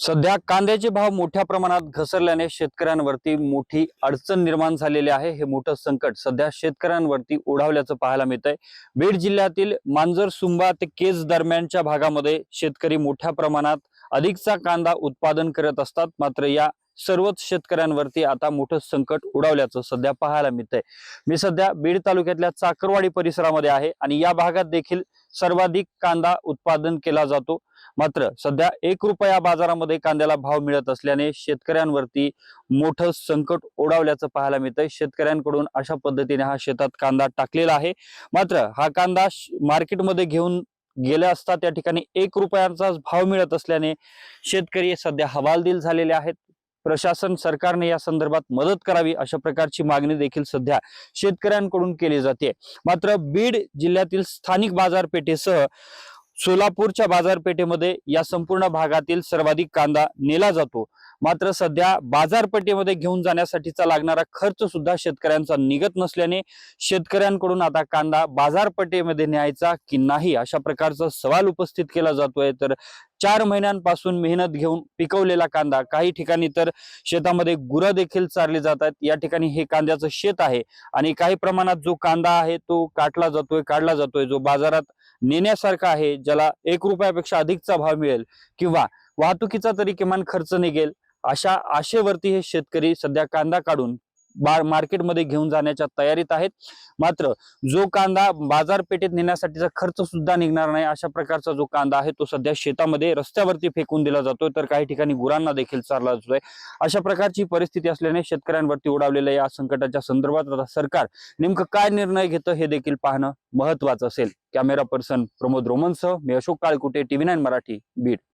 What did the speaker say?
सध्या कांद्याचे भाव मोठ्या प्रमाणात घसरल्याने शेतकऱ्यांवरती मोठी अडचण निर्माण झालेली आहे। हे मोठं संकट सध्या शेतकऱ्यांवरती ओढावल्याचं पाहायला मिळतंय। बीड जिल्ह्यातील मांजर सुंबा ते केज दरम्यानच्या भागामध्ये शेतकरी मोठ्या प्रमाणात अधिकचा कांदा उत्पादन करत असतात, मात्र या सर्वच शेतकऱ्यांवरती आता मोठं संकट ओढावल्याचं सध्या पाहायला मिळतंय। मी सध्या बीड तालुक्यातल्या चाकरवाडी परिसरामध्ये आहे आणि या भागात देखील सर्वाधिक कांदा उत्पादन केला जातो। मात्र सध्या 1 रुपया बाजारामध्ये कांद्याला भाव मिळत असल्याने शेतकऱ्यांवरती मोठं संकट ओढावल्याचं पाहायला मिळतंय। शेतकऱ्यांकडून अशा पद्धतीने हा शेतात कांदा टाकलेला आहे, मात्र हा कांदा मार्केटमध्ये घेऊन गेले असता त्या ठिकाणी 1 रुपयाचा भाव मिळत असल्याने शेतकरी सध्या हवालदिल झालेले आहेत। प्रशासन सरकारने या संदर्भात मदत करावी अशा प्रकारची मागणी देखील सध्या शेतकऱ्यांकडून केली जाते। मात्र बीड जिल्ह्यातील स्थानिक बाजारपेठेसह सोलापूरच्या बाजारपेठेमध्ये या संपूर्ण भागातील सर्वाधिक कांदा नेला जातो, मात्र सध्या बाजारपेठेमध्ये घेऊन जाण्यासाठीचा लागणारा खर्च सुद्धा शेतकऱ्यांचा निघत नसल्याने शेतकऱ्यांकडून आता कांदा बाजारपेठेमध्ये न्यायचा की नाही अशा प्रकारचा सवाल उपस्थित केला जातोय। तर 4 महिन्यांपासून मेहनत घेऊन पिकवलेला कांदा, काही ठिकाणी तर शेतामध्ये गुरं देखील चारली जातात। या ठिकाणी हे कांद्याचं शेत आहे आणि काही प्रमाणात जो कांदा आहे तो काढला जातोय, जो बाजारात नेण्यासारखा आहे, ज्याला 1 रुपयापेक्षा अधिकचा भाव मिळेल किंवा वाहतुकीचा तरी किमान खर्च निघेल, अशा आशेवरती हे शेतकरी सध्या कांदा काढून मार्केटमध्ये घेऊन जाण्याच्या तयारीत आहेत। मात्र जो कांदा बाजारपेठेत नेण्यासाठीचा खर्च सुद्धा निघणार नाही अशा प्रकारचा जो कांदा आहे तो सध्या शेतामध्ये रस्त्यावरती फेकून दिला जातोय, तर काही ठिकाणी गुरांना देखील चारला जातोय। अशा प्रकारची परिस्थिती असल्याने शेतकऱ्यांवरती ओढावलेल्या या संकटाच्या संदर्भात आता सरकार नेमकं काय निर्णय घेतं हे देखील पाहणं महत्वाचं असेल। कॅमेरा पर्सन प्रमोद रोमनसह मी अशोक काळकुटे, TV9 मराठी, बीड।